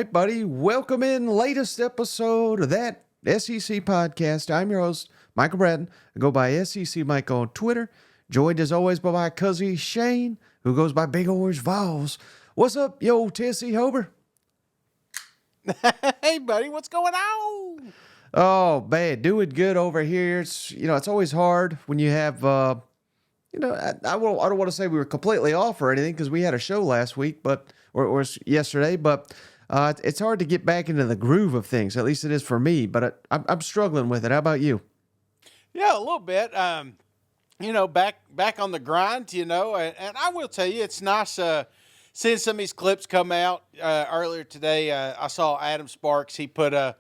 Hey, buddy, welcome in latest episode of that SEC podcast. I'm your host, Michael Bratton. I go by SEC Mike on Twitter. Joined as always by my cousin Shane, who goes by Big Orange Vols. What's up, yo, Tennessee Hober? Hey, buddy, what's going on? Oh man, doing good over here. It's always hard when you have I don't want to say we were completely off or anything because we had a show last week, or yesterday, but it's hard to get back into the groove of things. At least it is for me, but I'm struggling with it. How about you? Yeah, a little bit. Back on the grind. And I will tell you, it's nice seeing some of these clips come out. Earlier today, I saw Adam Sparks. He put a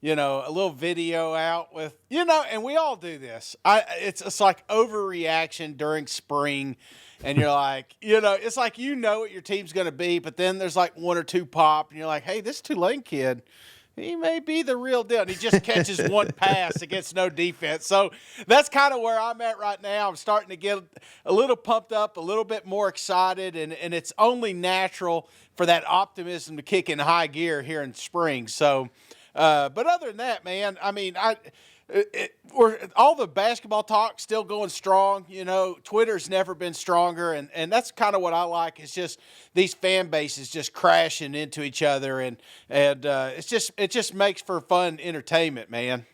little video out with, and we all do this. It's like overreaction during spring. And you're like, it's like what your team's going to be, but then there's like one or two pop, and you're like, hey, this Tulane kid, he may be the real deal. And he just catches one pass against no defense. So that's kind of where I'm at right now. I'm starting to get a little pumped up, a little bit more excited, and it's only natural for that optimism to kick in high gear here in spring. So, but other than that, man, I mean, we're all the basketball talk still going strong. Twitter's never been stronger, and that's kind of what I like. It's just these fan bases just crashing into each other, and it just makes for fun entertainment, man.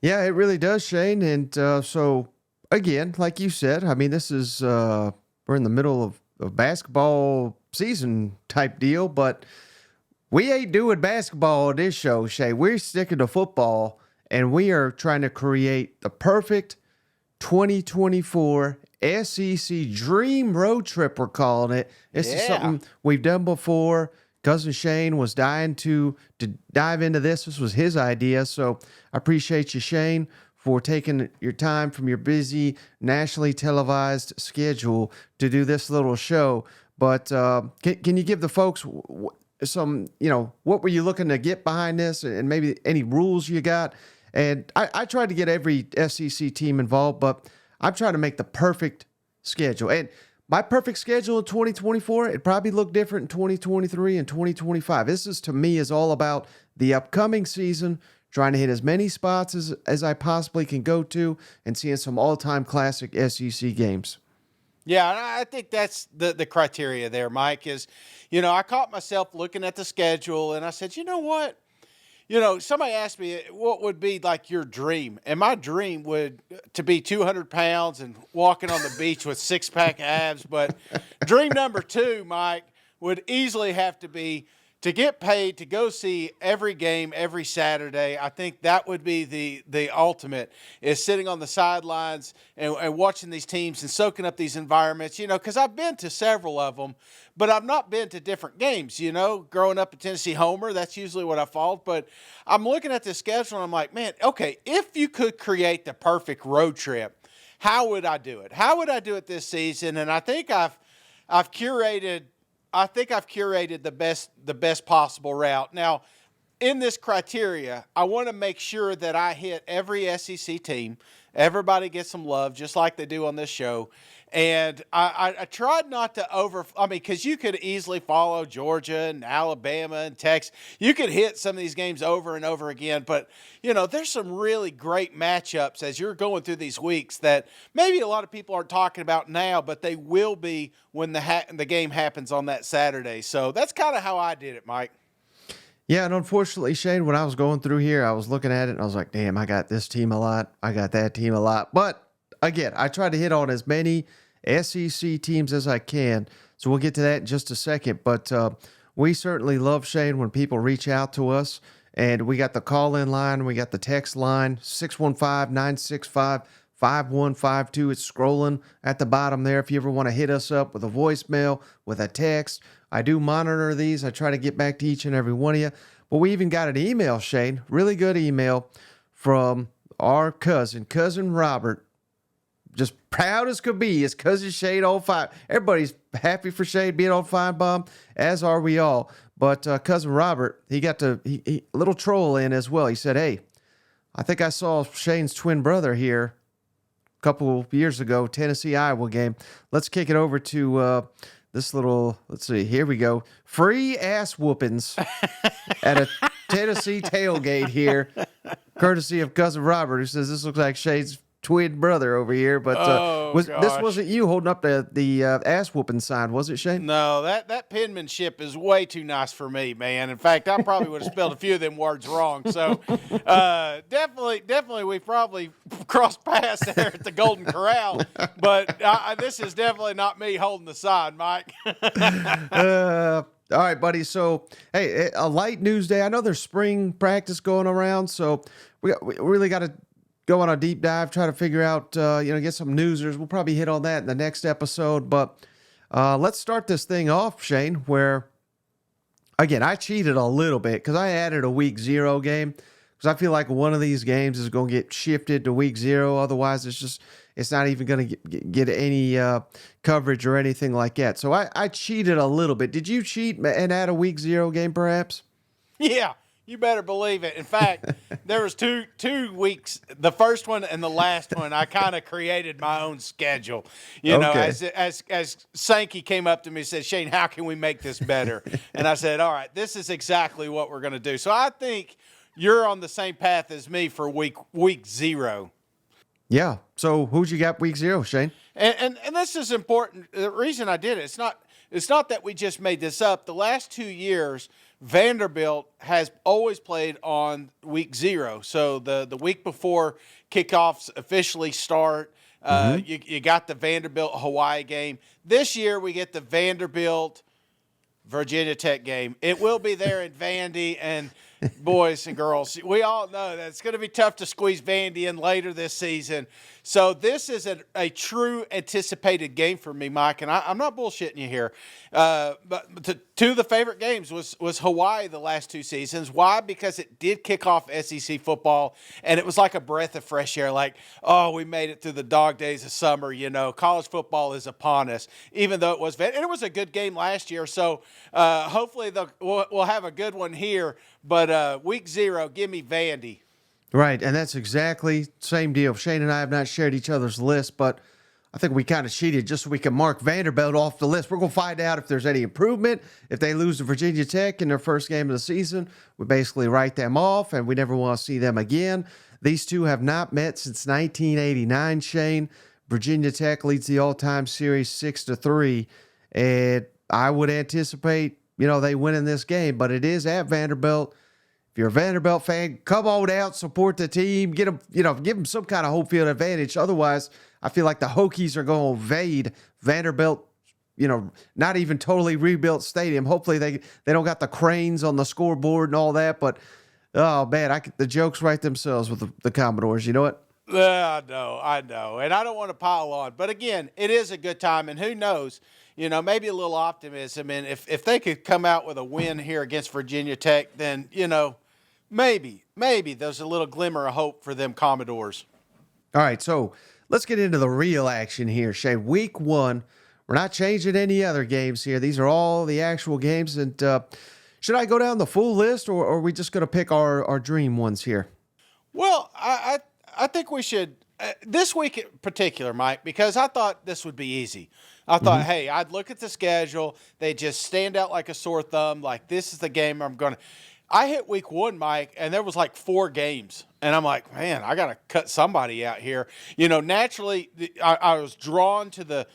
Yeah, it really does, Shane. And so again, like you said, I mean, this is we're in the middle of basketball season type deal, but we ain't doing basketball on this show, Shane. We're sticking to football. And we are trying to create the perfect 2024 SEC Dream Road Trip, we're calling it. This is something we've done before. Cousin Shane was dying to dive into this. This was his idea. So I appreciate you, Shane, for taking your time from your busy, nationally televised schedule to do this little show. But can you give the folks some, what were you looking to get behind this and maybe any rules you got? And I tried to get every SEC team involved, but I'm trying to make the perfect schedule. And my perfect schedule in 2024, it probably looked different in 2023 and 2025. This is, to me, is all about the upcoming season, trying to hit as many spots as I possibly can go to and seeing some all-time classic SEC games. Yeah, and I think that's the criteria there, Mike, is, I caught myself looking at the schedule, and I said, you know what? Somebody asked me what would be like your dream, and my dream would to be 200 pounds and walking on the beach with six-pack abs. But dream number two, Mike, would easily have to be to get paid to go see every game every Saturday. I think that would be the ultimate, is sitting on the sidelines and watching these teams and soaking up these environments, because I've been to several of them, but I've not been to different games, growing up a Tennessee homer, that's usually what I followed. But I'm looking at the schedule and I'm like, man, okay, if you could create the perfect road trip, how would I do it? How would I do it this season? And I think I've curated the best possible route. Now, in this criteria, I want to make sure that I hit every SEC team. Everybody gets some love, just like they do on this show. And I tried not to because you could easily follow Georgia and Alabama and Texas. You could hit some of these games over and over again. But, there's some really great matchups as you're going through these weeks that maybe a lot of people aren't talking about now, but they will be when the game happens on that Saturday. So that's kind of how I did it, Mike. Yeah, and unfortunately, Shane, when I was going through here, I was looking at it and I was like, damn, I got this team a lot. I got that team a lot. But again, I tried to hit on as many SEC teams as I can. So we'll get to that in just a second. But we certainly love, Shane, when people reach out to us. And we got the call-in line. We got the text line, 615-965-5152. It's scrolling at the bottom there. If you ever want to hit us up with a voicemail, with a text, I do monitor these. I try to get back to each and every one of you. But we even got an email, Shane, really good email from our cousin Robert. Just proud as could be, his cousin Shane on fire. Everybody's happy for Shane being on Fine Bomb, as are we all. But cousin Robert, he got a little troll in as well. He said, hey, I think I saw Shane's twin brother here a couple years ago, Tennessee-Iowa game. Let's kick it over to this little, let's see, here we go. Free ass whoopings at a Tennessee tailgate here, courtesy of cousin Robert, who says this looks like Shane's twin brother over here. But Oh this gosh. wasn't you holding up the ass whooping sign, was it, Shane? No, that penmanship is way too nice for me, man. In fact, I probably would have spelled a few of them words wrong. So definitely, we probably crossed paths there at the Golden Corral. But this is definitely not me holding the sign, Mike. All right, buddy. So, hey, a light news day. I know there's spring practice going around, so we really got to go on a deep dive, try to figure out, get some newsers. We'll probably hit on that in the next episode. But let's start this thing off, Shane, where, again, I cheated a little bit because I added a week 0 game because I feel like one of these games is going to get shifted to week 0. Otherwise, it's not even going to get any coverage or anything like that. So I cheated a little bit. Did you cheat and add a week 0 game, perhaps? Yeah, you better believe it. In fact, there was two weeks, the first one and the last one, I kind of created my own schedule. You know, as Sankey came up to me and said, Shane, how can we make this better? And I said, all right, this is exactly what we're going to do. So I think you're on the same path as me for week 0. Yeah. So who'd you got week 0, Shane? And this is important. The reason I did it, it's not that we just made this up. The last 2 years, Vanderbilt has always played on week 0. So the week before kickoffs officially start, you got the Vanderbilt Hawaii game. This year we get the Vanderbilt Virginia Tech game. It will be there in Vandy, and boys and girls, we all know that it's going to be tough to squeeze Vandy in later this season. So this is a true anticipated game for me, Mike, and I'm not bullshitting you here. But two of the favorite games was Hawaii the last 2 seasons. Why? Because it did kick off SEC football, and it was like a breath of fresh air. Like, oh, we made it through the dog days of summer. You know, college football is upon us, even though and it was a good game last year. So hopefully we'll have a good one here. But week 0, give me Vandy. Right, and that's exactly the same deal. Shane and I have not shared each other's list, but I think we kind of cheated just so we can mark Vanderbilt off the list. We're going to find out if there's any improvement. If they lose to Virginia Tech in their first game of the season, we basically write them off, and we never want to see them again. These two have not met since 1989, Shane. Virginia Tech leads the all-time series 6-3, and I would anticipate, they win in this game, but it is at Vanderbilt. If you're a Vanderbilt fan, come on out, support the team, get them, give them some kind of home field advantage. Otherwise, I feel like the Hokies are going to invade Vanderbilt, not even totally rebuilt stadium. Hopefully they don't got the cranes on the scoreboard and all that. But, oh, man, the jokes write themselves with the Commodores. You know what? I know. And I don't want to pile on. But, again, it is a good time. And who knows, maybe a little optimism. And if they could come out with a win here against Virginia Tech, then, maybe there's a little glimmer of hope for them Commodores. All right, so let's get into the real action here, Shay. Week 1, we're not changing any other games here. These are all the actual games. And should I go down the full list, or are we just going to pick our dream ones here? Well, I think we should this week in particular, Mike, because I thought this would be easy. I thought, hey, I'd look at the schedule. They just stand out like a sore thumb. Like, this is the game I'm going to. I hit week 1, Mike, and there was like 4 games. And I'm like, man, I got to cut somebody out here. Naturally, I was drawn to the,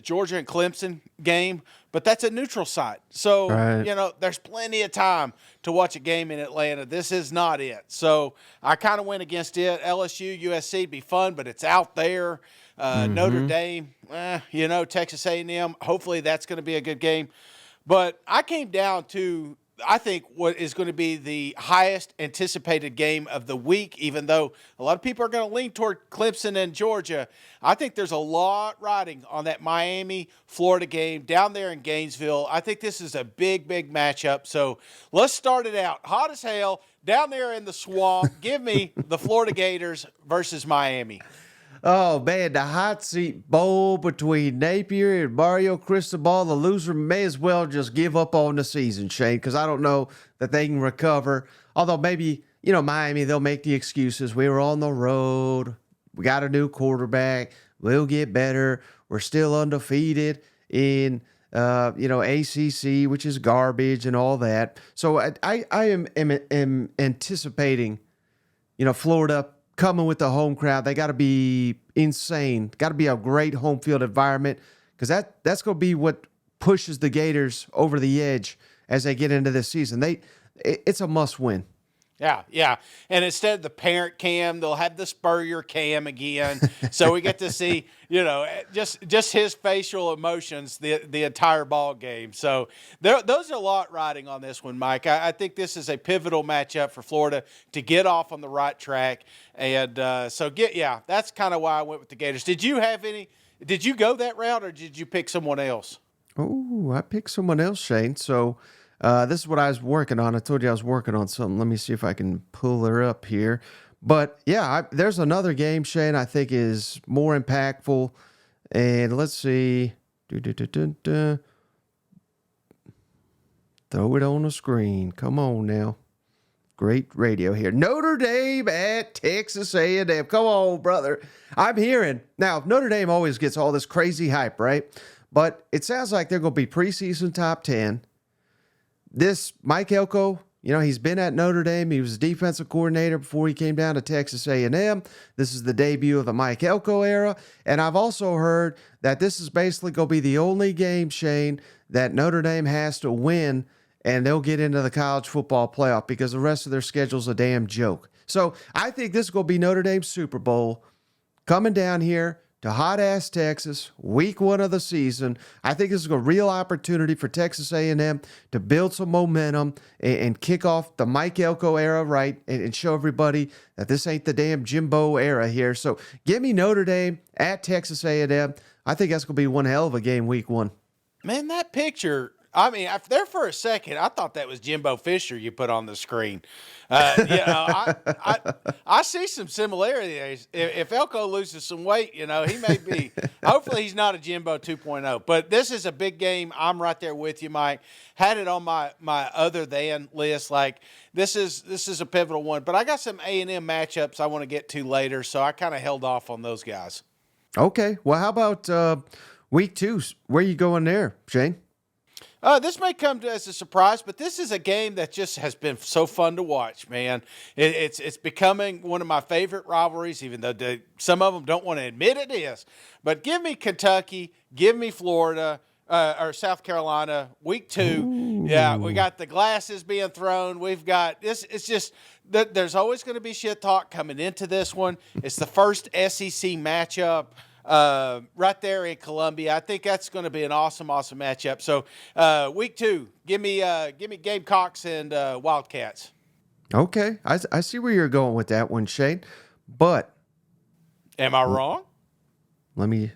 Georgia and Clemson game. But that's a neutral site. So, right. There's plenty of time to watch a game in Atlanta. This is not it. So I kind of went against it. LSU, USC would be fun, but it's out there. Notre Dame, Texas A&M. Hopefully that's going to be a good game. But I came down to, I think, what is going to be the highest anticipated game of the week, even though a lot of people are going to lean toward Clemson and Georgia. I think there's a lot riding on that Miami-Florida game down there in Gainesville. I think this is a big, big matchup. So let's start it out. Hot as hell, down there in the swamp. Give me the Florida Gators versus Miami. Oh, man, the hot seat bowl between Napier and Mario Cristobal. The loser may as well just give up on the season, Shane, because I don't know that they can recover. Although maybe, Miami, they'll make the excuses. We were on the road. We got a new quarterback. We'll get better. We're still undefeated in ACC, which is garbage and all that. So I am anticipating, Florida coming with the home crowd. They got to be insane. Got to be a great home field environment because that's going to be what pushes the Gators over the edge as they get into this season. It's a must win. Yeah. And instead of the parent cam, they'll have the Spurrier cam again. So we get to see, just his facial emotions the entire ball game. So those are a lot riding on this one, Mike. I think this is a pivotal matchup for Florida to get off on the right track. And that's kind of why I went with the Gators. Did you go that route or did you pick someone else? Oh, I picked someone else, Shane. So this is what I was working on. I told you I was working on something. Let me see if I can pull her up here. But yeah, there's another game, Shane, I think is more impactful. And let's see. Throw it on the screen. Come on now. Great radio here. Notre Dame at Texas A&M. Come on, brother. I'm hearing. Now, Notre Dame always gets all this crazy hype, right? But it sounds like they're going to be preseason top 10. This Mike Elko, he's been at Notre Dame. He was a defensive coordinator before he came down to Texas A&M. This is the debut of the Mike Elko era. And I've also heard that this is basically going to be the only game, Shane, that Notre Dame has to win, and they'll get into the college football playoff because the rest of their schedule's a damn joke. So I think this is going to be Notre Dame's Super Bowl coming down here to hot-ass Texas, week 1 of the season. I think this is a real opportunity for Texas A&M to build some momentum and kick off the Mike Elko era, right, and show everybody that this ain't the damn Jimbo era here. So give me Notre Dame at Texas A&M. I think that's going to be one hell of a game week 1. Man, that picture, there for a second, I thought that was Jimbo Fisher you put on the screen. I see some similarities. If Elko loses some weight, he may be. Hopefully, he's not a Jimbo 2.0. But this is a big game. I'm right there with you, Mike. Had it on my other than list. Like this is a pivotal one. But I got some A&M matchups I want to get to later, so I kind of held off on those guys. Okay. Well, how about week 2? Where you going there, Shane? This may come as a surprise, but this is a game that just has been so fun to watch, man. It's becoming one of my favorite rivalries, even though some of them don't want to admit it is. But give me Kentucky, give me Florida, or South Carolina, week 2. Ooh. Yeah, we got the glasses being thrown. We've got this. It's just that there's always going to be shit talk coming into this one. It's the first SEC matchup. Right there in Columbia. I think that's going to be an awesome matchup. So, week 2, give me Gamecocks and Wildcats. Okay, I see where you're going with that one, Shane. But am I wrong? Let me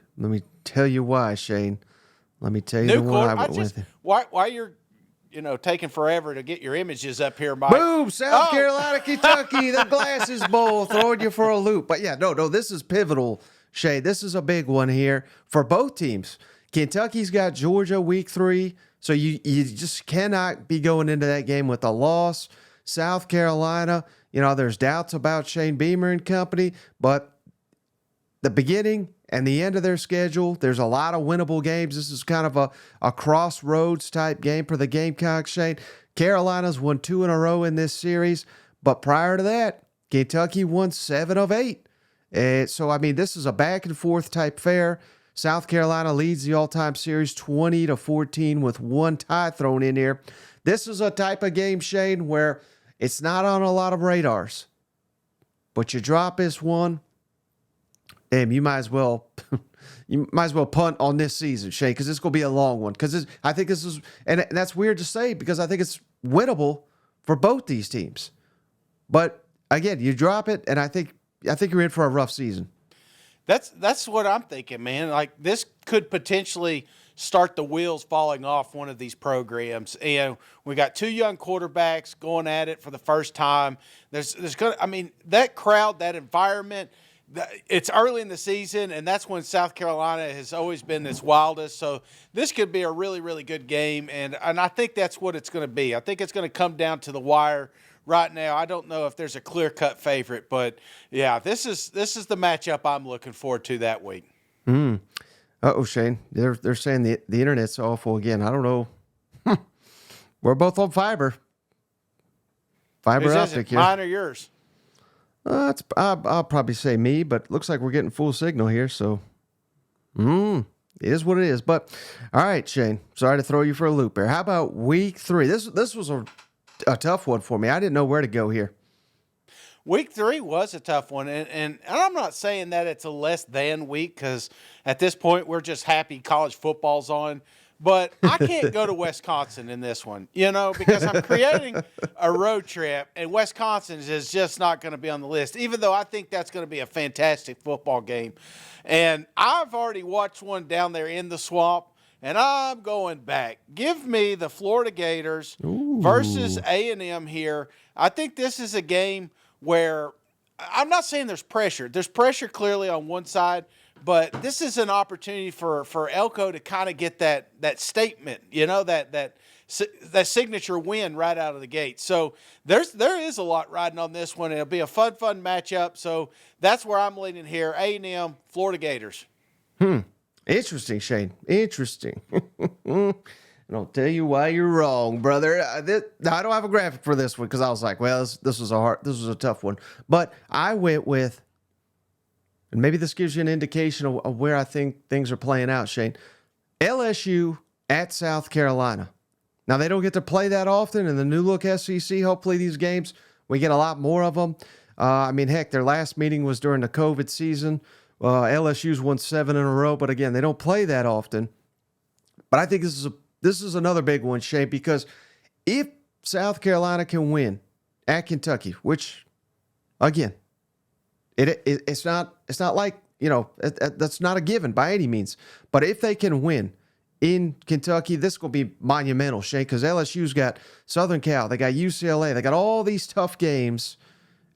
tell you why, Shane. Let me tell you the one I went with. Why you're taking forever to get your images up here, Mike. Boom! South Carolina, Kentucky, the Glasses Bowl, throwing you for a loop. But yeah, no, this is pivotal. Shay, this is a big one here for both teams. Kentucky's got Georgia week 3, so you just cannot be going into that game with a loss. South Carolina, there's doubts about Shane Beamer and company, but the beginning and the end of their schedule, there's a lot of winnable games. This is kind of a crossroads type game for the Gamecocks, Shane. Carolina's won 2 in a row in this series, but prior to that, Kentucky won 7 of 8. So, this is a back-and-forth type affair. South Carolina leads the all-time series 20-14 with 1 tie thrown in here. This is a type of game, Shane, where it's not on a lot of radars. But you drop this one, damn, you might as well punt on this season, Shane, because it's going to be a long one. Because I think this is, and that's weird to say because I think it's winnable for both these teams. But, again, you drop it, and I think you're in for a rough season. That's what I'm thinking, man. Like this could potentially start the wheels falling off one of these programs. And we got 2 young quarterbacks going at it for the first time. There's that crowd, that environment. It's early in the season, and that's when South Carolina has always been its wildest. So this could be a really, really good game, and I think that's what it's going to be. I think it's going to come down to the wire. Right now, I don't know if there's a clear-cut favorite, but yeah, this is the matchup I'm looking forward to that week. Uh-oh, Shane. They're saying the internet's awful again. I don't know. We're both on fiber Whose is optic it? here. Mine or yours? I'll probably say me, but looks like we're getting full signal here. So, it is what it is. But all right, Shane. Sorry to throw you for a loop here. How about week 3? This was a tough one for me. I didn't know where to go here. Week 3 was a tough one, and I'm not saying that it's a less than week because at this point we're just happy college football's on. But I can't go to Wisconsin in this one, because I'm creating a road trip, and Wisconsin is just not going to be on the list, even though I think that's going to be a fantastic football game. And I've already watched one down there in the swamp, and I'm going back. Give me the Florida Gators versus A&M here. I think this is a game where I'm not saying there's pressure. There's pressure clearly on one side, but this is an opportunity for Elko to kind of get that statement, that signature win right out of the gate. So there is a lot riding on this one. It'll be a fun matchup. So that's where I'm leaning here. A&M, Florida Gators. Interesting, Shane. Interesting. And I'll tell you why you're wrong, brother. I don't have a graphic for this one because I was like, well, this was a tough one. But I went with, and maybe this gives you an indication of where I think things are playing out, Shane. LSU at South Carolina. Now, they don't get to play that often in the new look SEC. Hopefully these games, we get a lot more of them. Heck, their last meeting was during the COVID season. LSU's won 7 in a row, but again, they don't play that often. But I think this is another big one, Shane, because if South Carolina can win at Kentucky, which, again, it's not like, that's not a given by any means. But if they can win in Kentucky, this will be monumental, Shane, because LSU's got Southern Cal, they got UCLA, they got all these tough games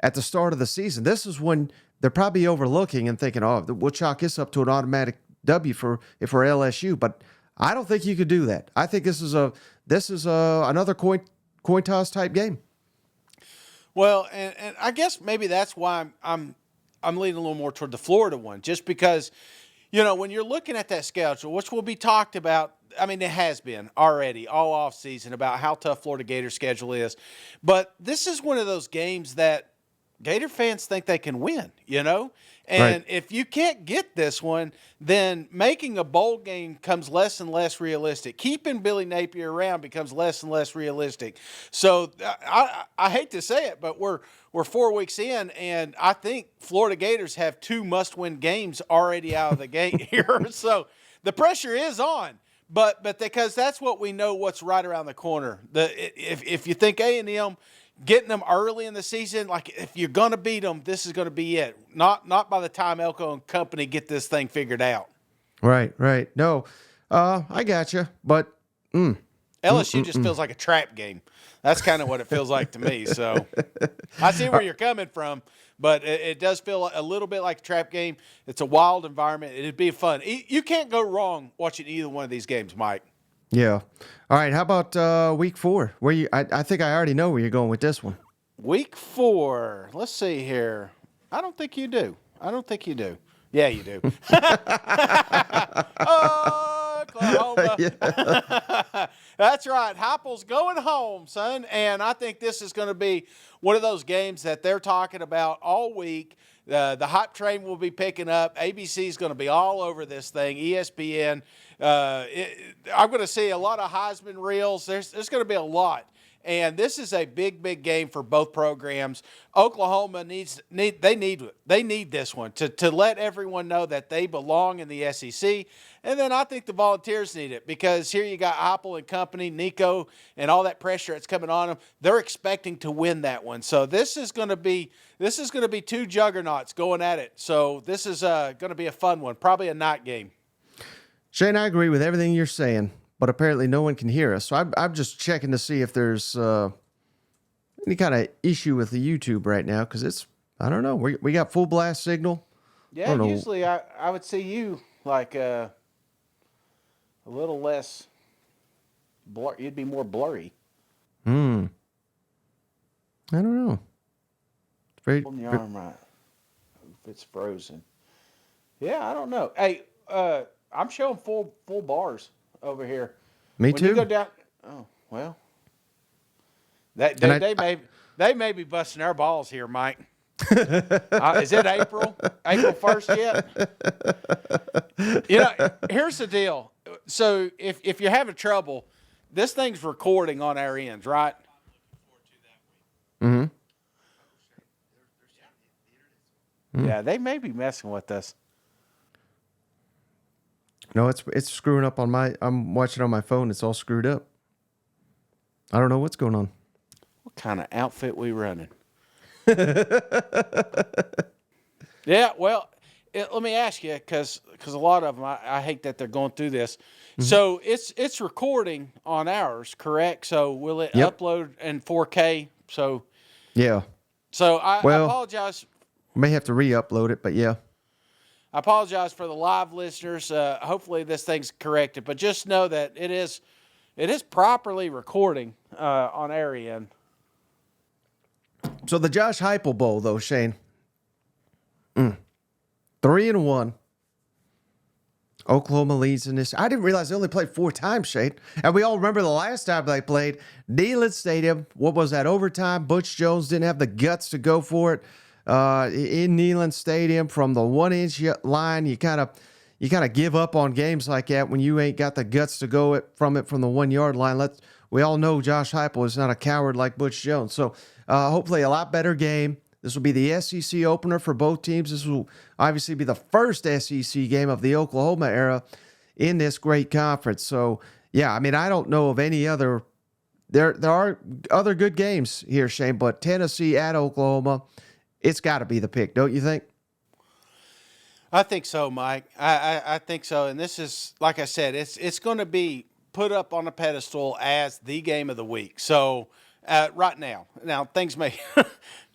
at the start of the season. This is when they're probably overlooking and thinking, oh, we'll chalk this up to an automatic W for LSU. But I don't think you could do that. I think this is another coin toss type game. Well, and I guess maybe that's why I'm leaning a little more toward the Florida one, just because, when you're looking at that schedule, which will be talked about, it has been already all off season about how tough Florida Gator schedule is, but this is one of those games that Gator fans think they can win, And Right. if you can't get this one, then making a bowl game comes less and less realistic. Keeping Billy Napier around becomes less and less realistic. So I hate to say it, but we're 4 weeks in, and I think Florida Gators have 2 must-win games already out of the gate here. So the pressure is on. But because that's what we know what's right around the corner. If you think A&M getting them early in the season, like if you're going to beat them, this is going to be it. Not by the time Elko and company get this thing figured out. Right. No, I got you. But LSU just feels like a trap game. That's kind of what it feels like to me. So I see where you're coming from, but it does feel a little bit like a trap game. It's a wild environment. It'd be fun. You can't go wrong watching either one of these games, Mike. yeah. All right. How about week 4? I think I already know where you're going with this one. Week 4. Let's see here. I don't think you do. Yeah, you do. Oklahoma. That's right. Heupel's going home, son. And I think this is going to be one of those games that they're talking about all week. The hype train will be picking up. ABC is going to be all over this thing. ESPN. I'm going to see a lot of Heisman reels. There's going to be a lot. And this is a big game for both programs. Oklahoma needs this one to let everyone know that they belong in the SEC. And then I think the Volunteers need it because here you got Heupel and company, Nico, and all that pressure that's coming on them. They're expecting to win that one. So this is going to be 2 juggernauts going at it. So this is going to be a fun one, probably a night game. Shane, I agree with everything you're saying, but apparently no one can hear us. So I'm just checking to see if there's any kind of issue with the YouTube right now because I don't know. We got full blast signal. Yeah, usually I would see you like a little less blur. You'd be more blurry. I don't know. It's very, Holding your arm right. If it's frozen. Yeah, I don't know. Hey, I'm showing full bars over here. Me When too. you go down, oh well, they may be busting our balls here, Mike. Is it April 1st yet? Here's the deal. So if you're having trouble, this thing's recording on our ends, right? Mm-hmm. Yeah, they may be messing with us. No, it's screwing up on my. I'm watching on my phone. It's all screwed up. I don't know what's going on. What kind of outfit we running? Yeah, well, let me ask you, because a lot of them, I hate that they're going through this. Mm-hmm. So it's recording on ours, correct? So will it upload in 4K? So yeah. So I apologize. May have to re-upload it, but yeah. I apologize for the live listeners. Hopefully this thing's corrected, but just know that it is properly recording on our end. So the Josh Heupel Bowl, though, Shane. 3-1. Oklahoma leads in this. I didn't realize they only played 4 times, Shane. And we all remember the last time they played, Neyland Stadium. What was that, overtime? Butch Jones didn't have the guts to go for it in Neyland Stadium from the 1-inch line. You kind of give up on games like that when you ain't got the guts to go from the 1-yard line. We all know Josh Heupel is not a coward like Butch Jones. So hopefully a lot better game. This will be the SEC opener for both teams. This will obviously be the first SEC game of the Oklahoma era in this great conference. So, yeah, I mean, I don't know of any other. There are other good games here, Shane, but Tennessee at Oklahoma, it's got to be the pick, don't you think? I think so, Mike. I think so. And this is, like I said, it's going to be put up on a pedestal as the game of the week. So, right now things may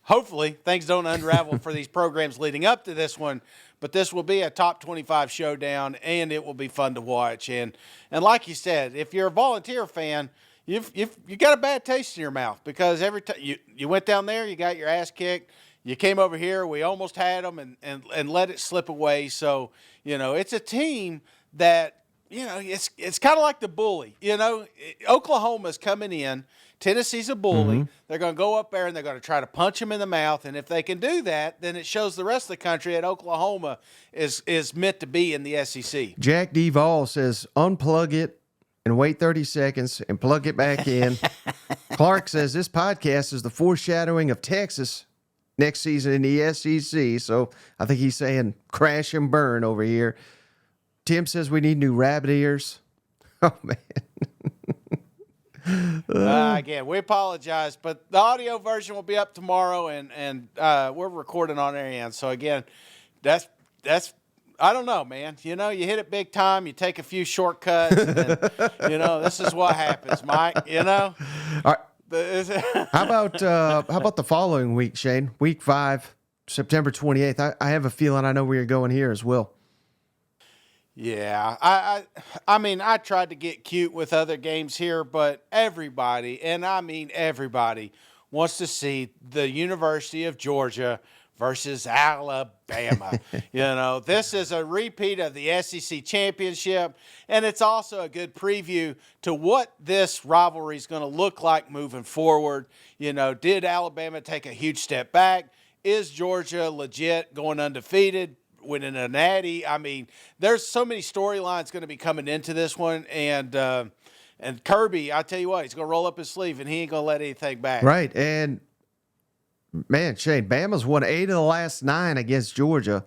hopefully things don't unravel for these programs leading up to this one, but this will be a top 25 showdown, and it will be fun to watch. And like you said, if you're a Volunteer fan, you got a bad taste in your mouth, because every time you went down there, you got your ass kicked. You came over here, we almost had them and let it slip away. So, it's a team that, it's kind of like the bully. Oklahoma's coming in. Tennessee's a bully. Mm-hmm. They're going to go up there and they're going to try to punch him in the mouth. And if they can do that, then it shows the rest of the country that Oklahoma is meant to be in the SEC. Jack Duvall says, unplug it and wait 30 seconds and plug it back in. Clark says, this podcast is the foreshadowing of Texas next season in the SEC. So I think he's saying crash and burn over here. Tim says we need new rabbit ears. Oh, man. Again, we apologize, but the audio version will be up tomorrow, and we're recording on our end. So again, that's I don't know, man. You hit it big time. You take a few shortcuts, and this is what happens, Mike. All right. How about the following week, Shane? Week 5, September 28th. I have a feeling I know where you're going here as well. Yeah, I mean, I tried to get cute with other games here, but everybody, and I mean everybody, wants to see the University of Georgia versus Alabama. This is a repeat of the SEC championship, and it's also a good preview to what this rivalry is going to look like moving forward. Did Alabama take a huge step back? Is Georgia legit going undefeated, winning a natty? I mean, there's so many storylines going to be coming into this one, and Kirby, I tell you what, he's going to roll up his sleeve, and he ain't going to let anything back. Right, and man, Shane, Bama's won 8 of the last 9 against Georgia.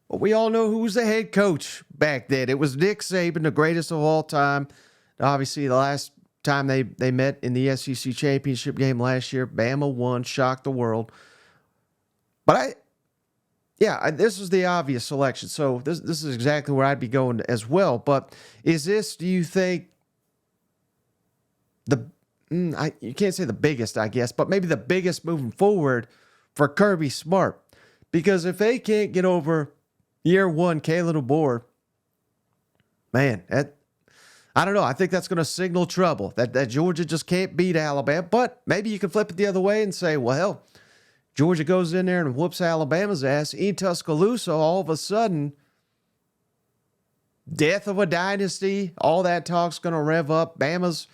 But we all know who was the head coach back then. It was Nick Saban, the greatest of all time. Obviously, the last time they met in the SEC championship game last year, Bama won, shocked the world. But this was the obvious selection. So this is exactly where I'd be going as well. But is this, do you think, you can't say the biggest, I guess, but maybe the biggest moving forward for Kirby Smart? Because if they can't get over year 1, Kalen DeBoer, man, I don't know. I think that's going to signal trouble, that Georgia just can't beat Alabama. But maybe you can flip it the other way and say, well, hell, Georgia goes in there and whoops Alabama's ass in Tuscaloosa. All of a sudden, death of a dynasty, all that talk's going to rev up. Bama's,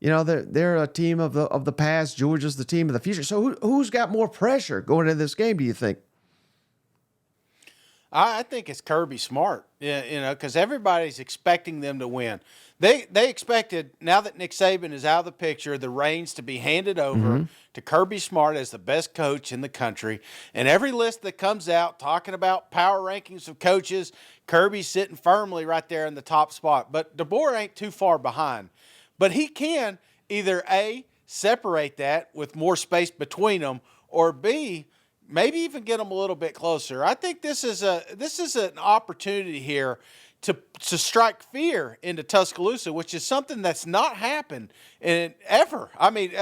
they're a team of the past. Georgia's the team of the future. So who's got more pressure going into this game, do you think? I think it's Kirby Smart, because everybody's expecting them to win. They expected, now that Nick Saban is out of the picture, the reins to be handed over to Kirby Smart as the best coach in the country. And every list that comes out talking about power rankings of coaches, Kirby's sitting firmly right there in the top spot. But DeBoer ain't too far behind. But he can either A, separate that with more space between them, or B, maybe even get them a little bit closer. I think this is an opportunity here to strike fear into Tuscaloosa, which is something that's not happened ever. I mean,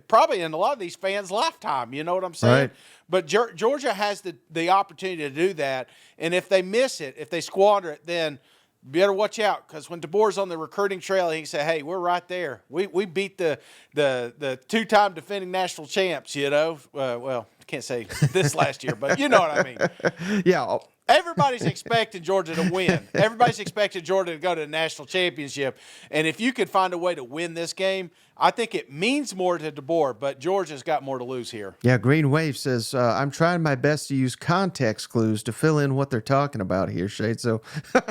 probably in a lot of these fans' lifetime. You know what I'm saying? Right. But Georgia has the opportunity to do that, and if they miss it, if they squander it, then you better watch out, because when DeBoer's on the recruiting trail, he can say, "Hey, we're right there. We beat the two-time defending national champs." Well, I can't say this last year, but you know what I mean. Yeah. Everybody's expecting Georgia to win. Everybody's expecting Georgia to go to the national championship. And if you could find a way to win this game, I think it means more to DeBoer, but Georgia's got more to lose here. Yeah, Green Wave says, I'm trying my best to use context clues to fill in what they're talking about here, Shade. So, all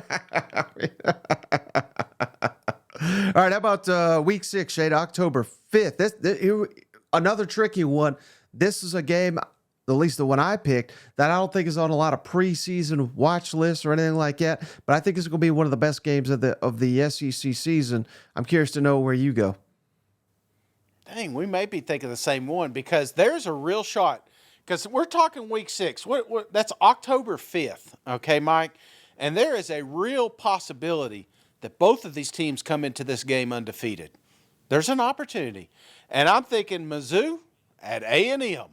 right, how about week 6, Shade, October 5th? Another tricky one. This is a game, at least the one I picked, that I don't think is on a lot of preseason watch lists or anything like that, but I think it's going to be one of the best games of the SEC season. I'm curious to know where you go. Dang, we may be thinking the same one, because there's a real shot. Because we're talking week 6. That's October 5th, okay, Mike? And there is a real possibility that both of these teams come into this game undefeated. There's an opportunity. And I'm thinking Mizzou at A&M.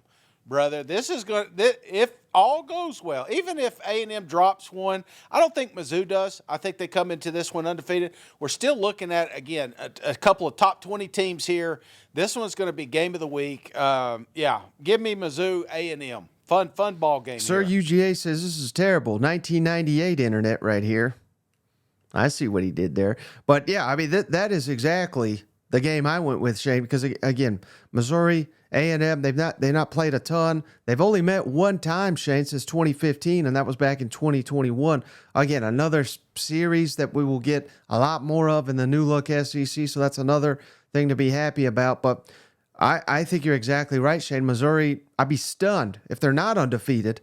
Brother, this is going to, if all goes well, even if A&M drops one, I don't think Mizzou does. I think they come into this one undefeated. We're still looking at, again, a couple of top 20 teams here. This one's going to be game of the week. Yeah, give me Mizzou, A&M. Fun ball game. Sir here. UGA says this is terrible. 1998 internet right here. I see what he did there. But, yeah, I mean, that is exactly the game I went with, Shane, because, again, Missouri, A&M, they've not played a ton. They've only met one time, Shane, since 2015, and that was back in 2021. Again, another series that we will get a lot more of in the new look SEC, so that's another thing to be happy about. But I think you're exactly right, Shane. Missouri, I'd be stunned if they're not undefeated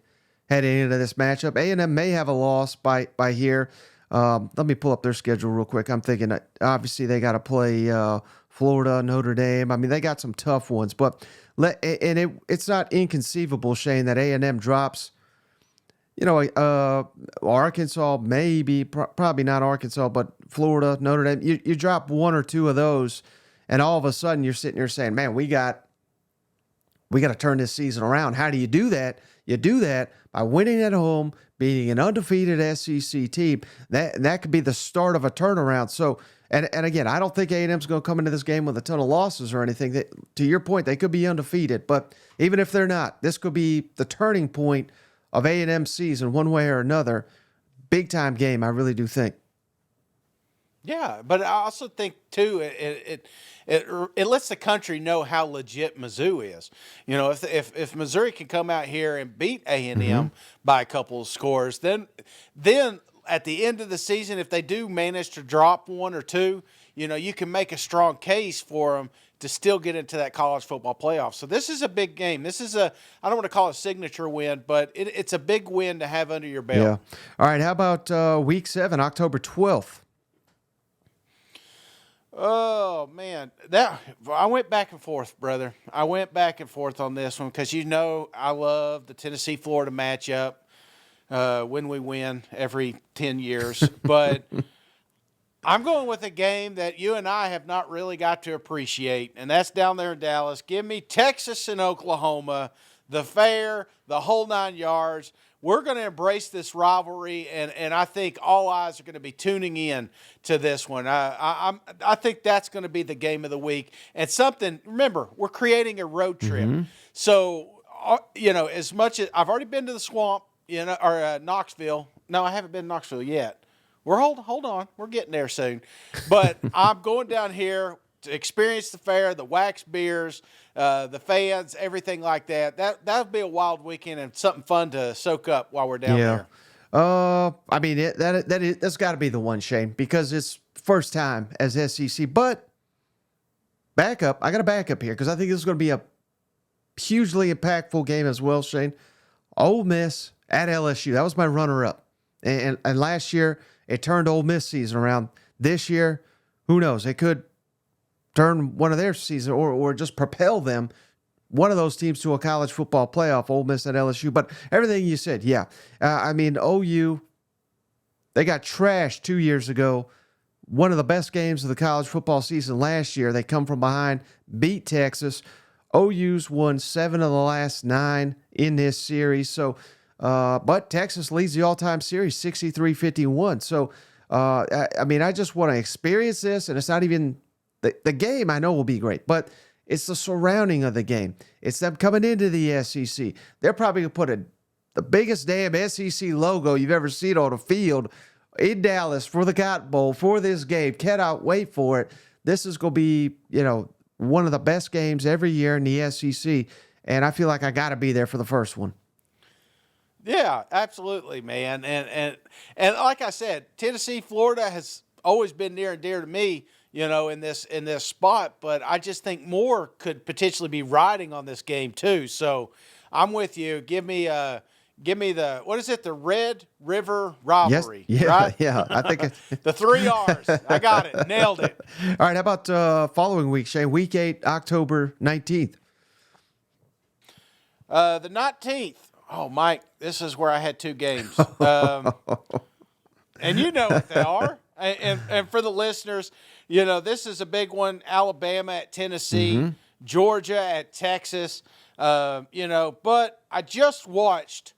heading into this matchup. A&M may have a loss by here. Let me pull up their schedule real quick. I'm thinking that obviously they got to play Florida, Notre Dame. I mean, they got some tough ones, but it's not inconceivable, Shane, that A&M drops. Arkansas, maybe, probably not Arkansas, but Florida, Notre Dame. You drop one or two of those, and all of a sudden you're sitting there saying, "Man, we got to turn this season around." How do you do that? You do that by winning at home, beating an undefeated SEC team. That could be the start of a turnaround. So, and again, I don't think A&M's going to come into this game with a ton of losses or anything. To your point, they could be undefeated. But even if they're not, this could be the turning point of A&M's season one way or another. Big-time game, I really do think. Yeah, but I also think, too, it lets the country know how legit Mizzou is. If Missouri can come out here and beat A&M by a couple of scores, then at the end of the season, if they do manage to drop one or two, you can make a strong case for them to still get into that college football playoff. So this is a big game. This is I don't want to call it a signature win, but it's a big win to have under your belt. Yeah. All right, how about week 7, October 12th? Oh, man. I went back and forth, brother. I went back and forth on this one because I love the Tennessee-Florida matchup when we win every 10 years. But I'm going with a game that you and I have not really got to appreciate, and that's down there in Dallas. Give me Texas and Oklahoma, the fair, the whole 9 yards. We're going to embrace this rivalry, and I think all eyes are going to be tuning in to this one. I think that's going to be the game of the week. And remember, we're creating a road trip. So, as much as I've already been to the Swamp, or Knoxville. No, I haven't been to Knoxville yet. hold on, we're getting there soon. But I'm going down here to experience the fair, the wax beers, the fans, everything like that. That'll be a wild weekend and something fun to soak up while we're down there. I mean, that's got to be the one, Shane, because it's first time as SEC. But backup, I got a backup here because I think this is going to be a hugely impactful game as well, Shane. Ole Miss at LSU. That was my runner-up. And last year, it turned Ole Miss season around. This year, who knows? It could turn one of their season or just propel them, one of those teams, to a college football playoff, Ole Miss at LSU. But everything you said, yeah. I mean, OU, they got trashed 2 years ago. One of the best games of the college football season last year. They come from behind, beat Texas. OU's won 7 of the last 9 in this series. So, but Texas leads the all-time series 63-51. So, I mean, I just want to experience this, and it's not even the game. I know will be great, but it's the surrounding of the game. It's them coming into the SEC. They're probably going to put the biggest damn SEC logo you've ever seen on a field in Dallas for the Cotton Bowl for this game. Cannot wait for it. This is going to be, one of the best games every year in the SEC, and I feel like I got to be there for the first one. Yeah, absolutely, man. And like I said, Tennessee, Florida has always been near and dear to me, in this spot. But I just think more could potentially be riding on this game too. So I'm with you. Give me the, what is it? The Red River Rivalry. Yes, yeah, right? yeah. I think the 3 R's. I got it. Nailed it. All right. How about following week, Shane? Week 8, October 19th. The 19th. Oh, Mike, this is where I had 2 games. And you know what they are. And for the listeners, this is a big one. Alabama at Tennessee, Georgia at Texas. But I just watched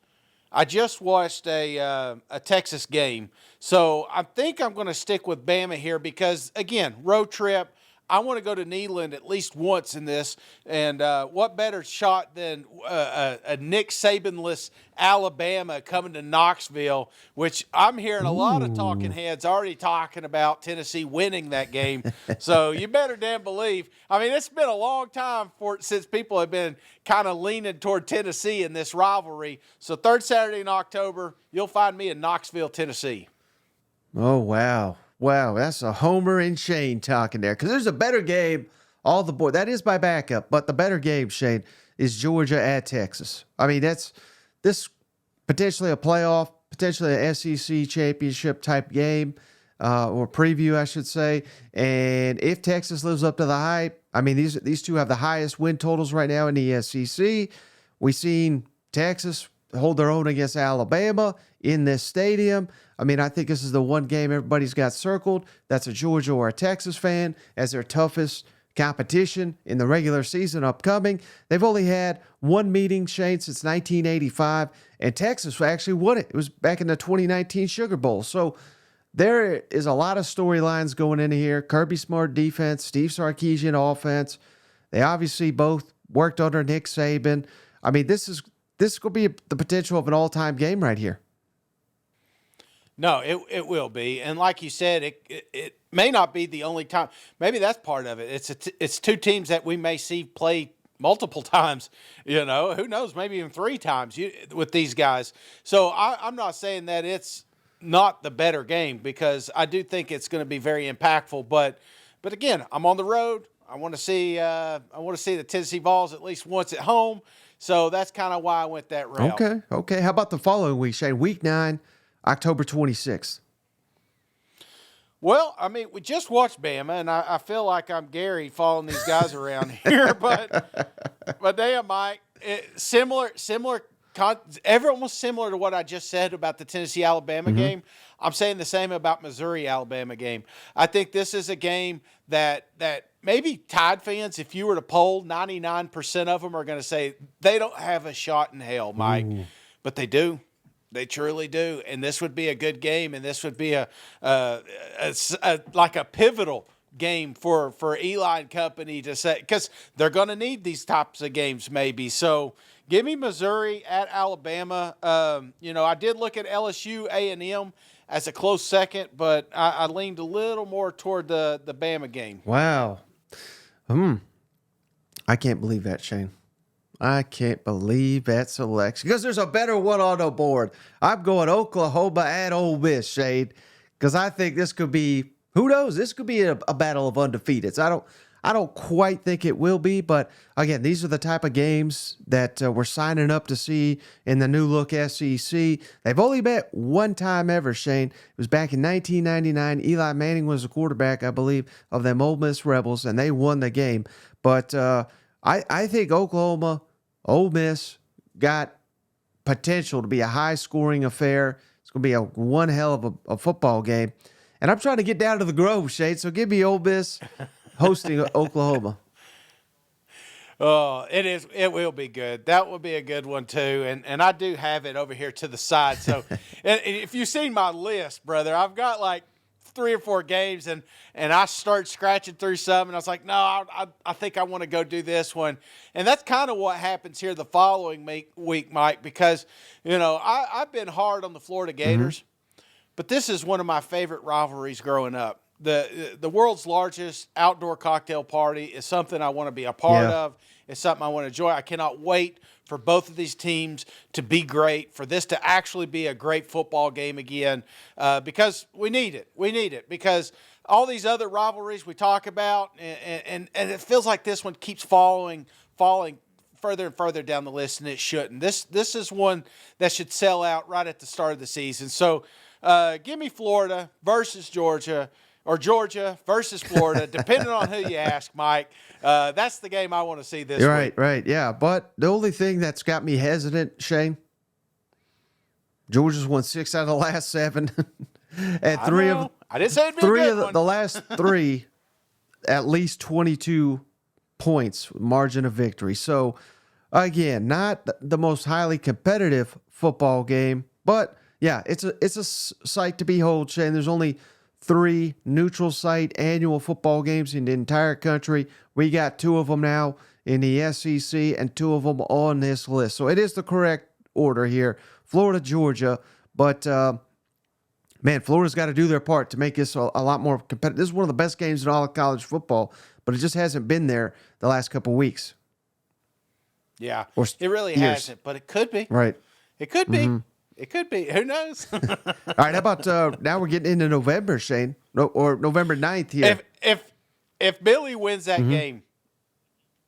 a Texas game. So I think I'm going to stick with Bama here because, again, road trip. I want to go to Neyland at least once in this. And what better shot than a Nick Saban-less Alabama coming to Knoxville, which I'm hearing a lot of talking heads already talking about Tennessee winning that game. So you better damn believe. I mean, it's been a long time since people have been kind of leaning toward Tennessee in this rivalry. So third Saturday in October, you'll find me in Knoxville, Tennessee. Oh, wow. Wow, that's a Homer and Shane talking there. Because there's a better game all the board. That is my backup, but the better game, Shane, is Georgia at Texas. I mean, this potentially a playoff, potentially an SEC championship type game, or preview, I should say. And if Texas lives up to the hype, I mean, these two have the highest win totals right now in the SEC. We've seen Texas hold their own against Alabama in this stadium. I mean, I think this is the one game everybody's got circled. That's a Georgia or a Texas fan as their toughest competition in the regular season upcoming. They've only had one meeting, Shane, since 1985, and Texas actually won it. It was back in the 2019 Sugar Bowl. So there is a lot of storylines going into here. Kirby Smart defense, Steve Sarkisian offense. They obviously both worked under Nick Saban. I mean, this is going to be the potential of an all-time game right here. No, it will be, and like you said, it may not be the only time. Maybe that's part of it. It's 2 teams that we may see play multiple times. Who knows? Maybe even 3 times with these guys. So I'm not saying that it's not the better game because I do think it's going to be very impactful. But again, I'm on the road. I want to see the Tennessee Vols at least once at home. So that's kind of why I went that route. Okay. How about the following week, Shane? Week 9. October 26th. Well, I mean, we just watched Bama, and I feel like I'm Gary following these guys around here, but damn, Mike, almost similar to what I just said about the Tennessee-Alabama game. I'm saying the same about Missouri-Alabama game. I think this is a game that maybe Tide fans, if you were to poll, 99% of them are going to say they don't have a shot in hell, Mike, but they do. They truly do, and this would be a good game, and this would be like a pivotal game for Eli and company to say, because they're going to need these types of games maybe. So give me Missouri at Alabama. I did look at LSU A&M as a close second, but I leaned a little more toward the Bama game. Wow. I can't believe that, Shane. I can't believe that selection because there's a better one on the board. I'm going Oklahoma at Ole Miss, Shane, because I think this could be, who knows, this could be a battle of undefeateds. I don't quite think it will be, but again, these are the type of games that we're signing up to see in the new look SEC. They've only met one time ever, Shane. It was back in 1999. Eli Manning was the quarterback, I believe, of them Ole Miss Rebels, and they won the game. But I think Oklahoma, Ole Miss got potential to be a high-scoring affair. It's going to be one hell of a football game. And I'm trying to get down to the Grove, Shane, so give me Ole Miss hosting Oklahoma. Oh, it is. It will be good. That will be a good one too. And I do have it over here to the side. So if you've seen my list, brother, I've got like 3 or 4 games, and I start scratching through some, and I was like, no, I think I want to go do this one. And that's kind of what happens here the following week, Mike, because, I've been hard on the Florida Gators, but this is one of my favorite rivalries growing up. The world's largest outdoor cocktail party is something I want to be a part of. It's something I want to enjoy. I cannot wait for both of these teams to be great, for this to actually be a great football game again, because we need it. We need it because all these other rivalries we talk about, and it feels like this one keeps falling further and further down the list, and it shouldn't. This is one that should sell out right at the start of the season. So give me Florida versus Georgia, or Georgia versus Florida, depending on who you ask, Mike. That's the game I want to see this week. Right, yeah. But the only thing that's got me hesitant, Shane, Georgia's won 6 out of the last 7. And I didn't say it'd be three a good of one. the last 3, at least 22 points margin of victory. So, again, not the most highly competitive football game, but yeah, it's a sight to behold, Shane. There's only 3 neutral site annual football games in the entire country. We got 2 of them now in the SEC and 2 of them on this list. So it is the correct order here. Florida, Georgia. But, man, Florida's got to do their part to make this a lot more competitive. This is one of the best games in all of college football, but it just hasn't been there the last couple of weeks. Yeah, Or it really years. hasn't, but it could be. Right. It could be. It could be. Who knows? All right, how about now we're getting into November, Shane, or November 9th here. If Billy wins that game,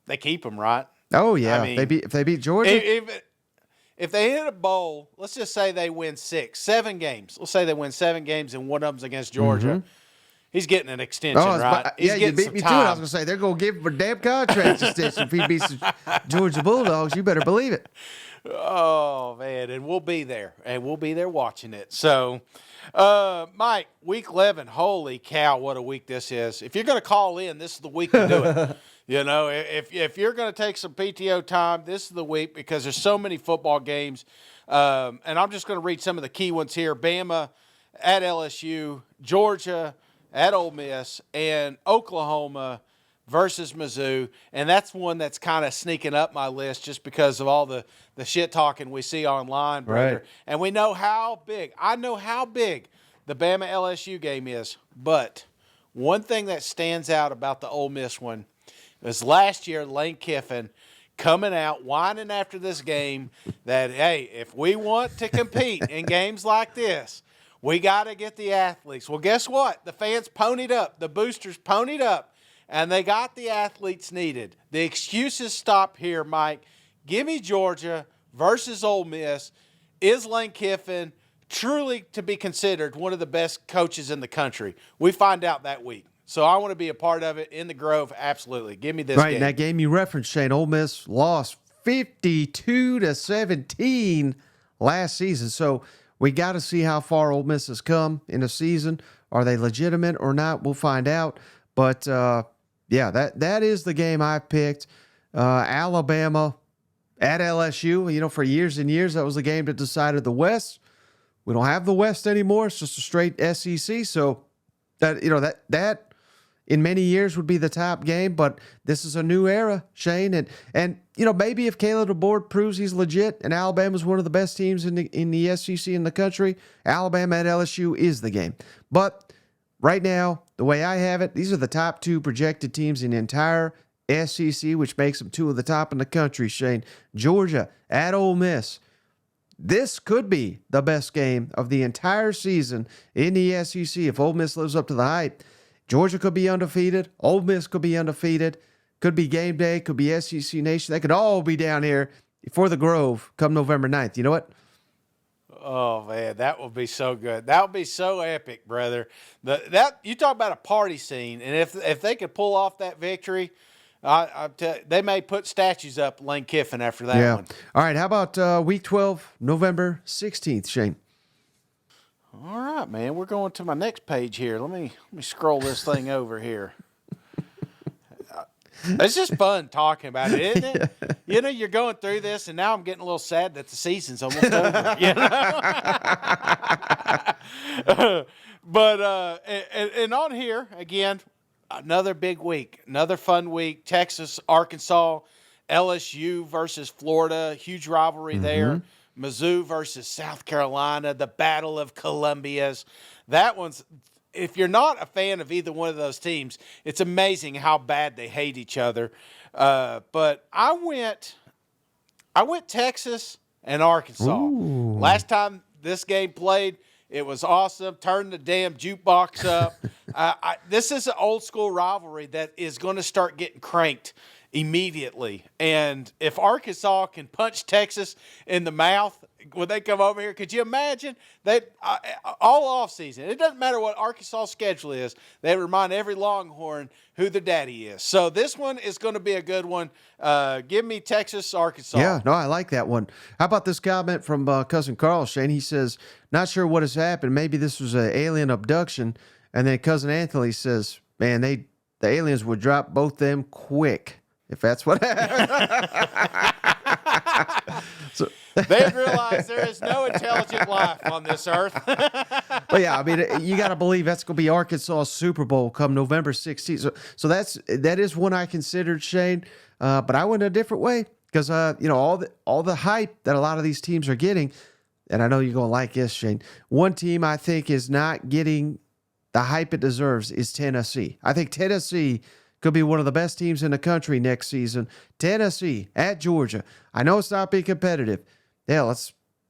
they keep him, right? Oh yeah, I mean, if they beat Georgia. If they hit a bowl, let's just say they win 7 games. Let's say they win 7 games and one of them's against Georgia. He's getting an extension, right? He's Yeah, you getting beat some me to it. I time. was going to say, they're going to give him a damn contract extension if he beats the Georgia Bulldogs. You better believe it. Oh, man, and we'll be there. And we'll be there watching it. So, Mike, week 11, holy cow, what a week this is. If you're going to call in, this is the week to do it. If you're going to take some PTO time, this is the week because there's so many football games. And I'm just going to read some of the key ones here. Bama at LSU, Georgia at Ole Miss, and Oklahoma versus Mizzou. And that's one that's kind of sneaking up my list just because of all the shit talking we see online, brother. Right. And we know how big, I know how big the Bama LSU game is. But one thing that stands out about the Ole Miss one is last year Lane Kiffin coming out whining after this game that, hey, if we want to compete in games like this, we got to get the athletes. Well, guess what? The fans ponied up. The boosters ponied up, and they got the athletes needed. The excuses stop here, Mike. Give me Georgia versus Ole Miss. Is Lane Kiffin truly to be considered one of the best coaches in the country? We find out that week. So I want to be a part of it in the Grove. Absolutely. Give me this Right, game. and that game you referenced, Shane, Ole Miss lost 52-17 last season. So we got to see how far Ole Miss has come in a season. Are they legitimate or not? We'll find out. But, yeah, that is the game I picked. Alabama at LSU. For years and years, that was the game that decided the West. We don't have the West anymore. It's just a straight SEC. So that in many years would be the top game, but this is a new era, Shane. And maybe if Caleb DeBoer proves he's legit and Alabama's one of the best teams in the SEC in the country, Alabama at LSU is the game. But right now, the way I have it, these are the top two projected teams in the entire SEC, which makes them two of the top in the country, Shane. Georgia at Ole Miss. This could be the best game of the entire season in the SEC if Ole Miss lives up to the hype. Georgia could be undefeated. Ole Miss could be undefeated. Could be game day. Could be SEC Nation. They could all be down here for the Grove come November 9th. You know what? Oh, man, that would be so good. That would be so epic, brother. You talk about a party scene, and if they could pull off that victory, they may put statues up at Lane Kiffin after that one. All right, how about Week 12, November 16th, Shane? All right, man. We're going to my next page here. Let me scroll this thing over here. It's just fun talking about it, isn't it? You're going through this, and now I'm getting a little sad that the season's almost over. But and on here again, another big week, another fun week. Texas, Arkansas, LSU versus Florida, huge rivalry there. Mizzou versus South Carolina, the Battle of Columbias. That one's, if you're not a fan of either one of those teams, it's amazing how bad they hate each other. But I went Texas and Arkansas. Ooh. Last time this game played, it was awesome. Turn the damn jukebox up. This is an old school rivalry that is going to start getting cranked immediately. And if Arkansas can punch Texas in the mouth when they come over here, could you imagine that all offseason, it doesn't matter what Arkansas' schedule is, they remind every Longhorn who their daddy is. So this one is going to be a good one. Give me Texas, Arkansas. Yeah, no, I like that one. How about this comment from Cousin Carl, Shane? He says, not sure what has happened. Maybe this was an alien abduction. And then Cousin Anthony says, man, the aliens would drop both them quick. If that's what happened. They've realized there is no intelligent life on this earth. Well, yeah, I mean, you got to believe that's going to be Arkansas Super Bowl come November 16th. So that is one I considered, Shane. But I went a different way because all the hype that a lot of these teams are getting, and I know you're going to like this, Shane. One team I think is not getting the hype it deserves is Tennessee. I think Tennessee could be one of the best teams in the country next season. Tennessee at Georgia. I know it's not being competitive. Hell,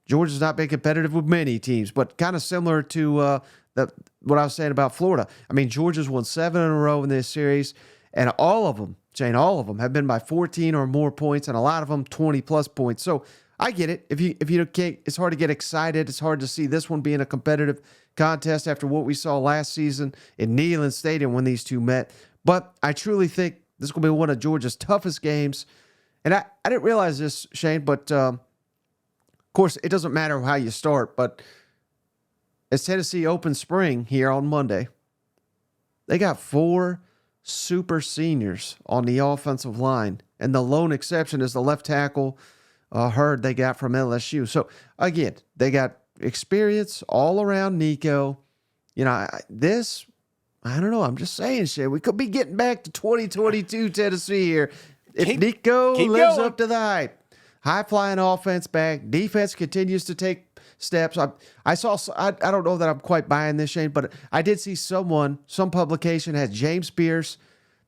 Georgia's not being competitive with many teams, but kind of similar to what I was saying about Florida. I mean, Georgia's won 7 in a row in this series, and all of them, Shane, all of them have been by 14 or more points, and a lot of them 20-plus points. So I get it. If you can't, it's hard to get excited. It's hard to see this one being a competitive contest after what we saw last season in Neyland Stadium when these two met. But I truly think this is going to be one of Georgia's toughest games. And I didn't realize this, Shane, but of course, it doesn't matter how you start. But as Tennessee opens spring here on Monday, they got 4 super seniors on the offensive line. And the lone exception is the left tackle, Hurd, they got from LSU. So, again, they got experience all around Nico. I don't know. I'm just saying, Shay. We could be getting back to 2022 Tennessee here. If Nico lives up to the hype. High-flying offense back. Defense continues to take steps. I don't know that I'm quite buying this, Shane, but I did see some publication had James Pierce,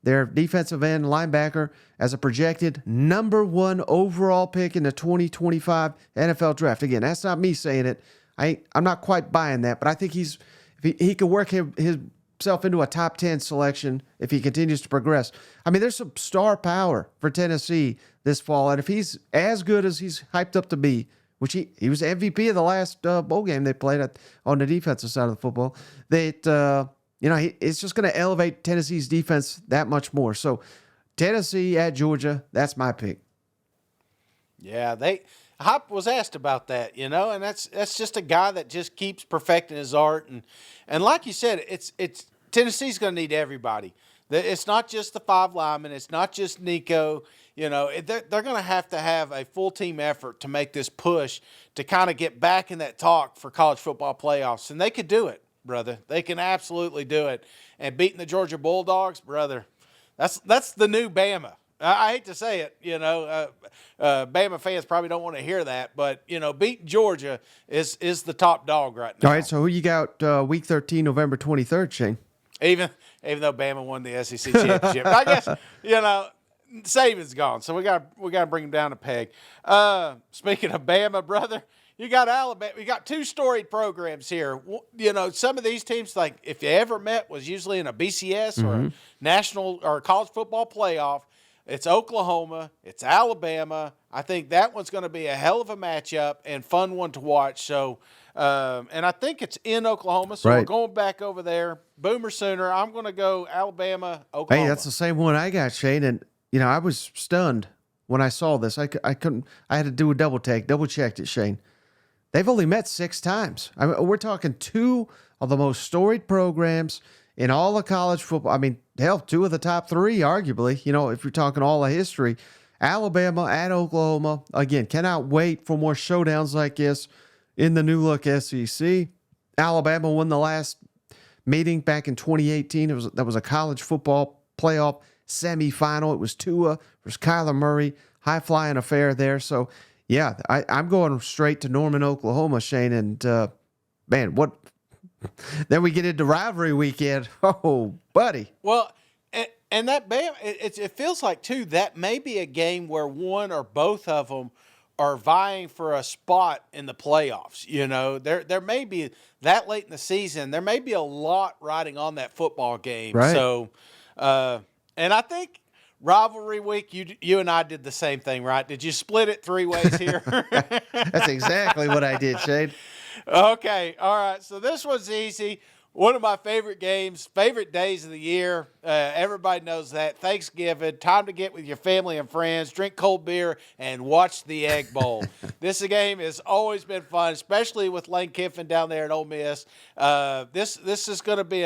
their defensive end linebacker, as a projected number 1 overall pick in the 2025 NFL draft. Again, that's not me saying it. I'm not quite buying that, but I think he could work himself into a top 10 selection if he continues to progress. I mean, there's some star power for Tennessee this fall, and if he's as good as he's hyped up to be, which he was MVP of the last bowl game they played on the defensive side of the football, that it's just going to elevate Tennessee's defense that much more. So Tennessee at Georgia, that's my pick. Yeah, Hop was asked about that, and that's just a guy that just keeps perfecting his art, and like you said, it's Tennessee's going to need everybody. It's not just the 5 linemen, it's not just Nico. They're going to have a full team effort to make this push to kind of get back in that talk for college football playoffs, and they could do it. brother. They can absolutely do it. And beating the Georgia Bulldogs, brother, that's the new Bama. I hate to say it, Bama fans probably don't want to hear that, but beating Georgia is the top dog right now. All right, so who you got week 13, November 23rd, Shane? Even though Bama won the SEC championship, I guess Saban's gone, so we got to bring him down a peg. Speaking of Bama, brother, you got Alabama. We got two storied programs here. Some of these teams, like if you ever met, was usually in a BCS or a national or college football playoff. It's Oklahoma. It's Alabama. I think that one's going to be a hell of a matchup and fun one to watch. So, and I think it's in Oklahoma, so we're going back over there. Boomer Sooner. I'm going to go Alabama, Oklahoma. Hey, that's the same one I got, Shane. And I was stunned when I saw this. I couldn't. I had to do a double checked it, Shane. They've only met 6 times. I mean, we're talking 2 of the most storied programs in all of college football. I mean, hell, 2 of the top 3, arguably, if you're talking all of history. Alabama at Oklahoma. Again, cannot wait for more showdowns like this in the new look SEC. Alabama won the last meeting back in 2018. That was a college football playoff semifinal. It was Tua versus Kyler Murray. High-flying affair there. So, yeah, I'm going straight to Norman, Oklahoma, Shane. And, man, what... Then we get into rivalry weekend. Oh, buddy. Well, and that Bama, it feels like, too, that may be a game where one or both of them are vying for a spot in the playoffs. There may be that late in the season, there may be a lot riding on that football game. Right. So, and I think rivalry week, you and I did the same thing, right? Did you split it 3 ways here? That's exactly what I did, Shane. Okay, all right. So this one's easy. One of my favorite games, favorite days of the year. Everybody knows that. Thanksgiving, time to get with your family and friends, drink cold beer, and watch the Egg Bowl. This game has always been fun, especially with Lane Kiffin down there at Ole Miss. This is going to be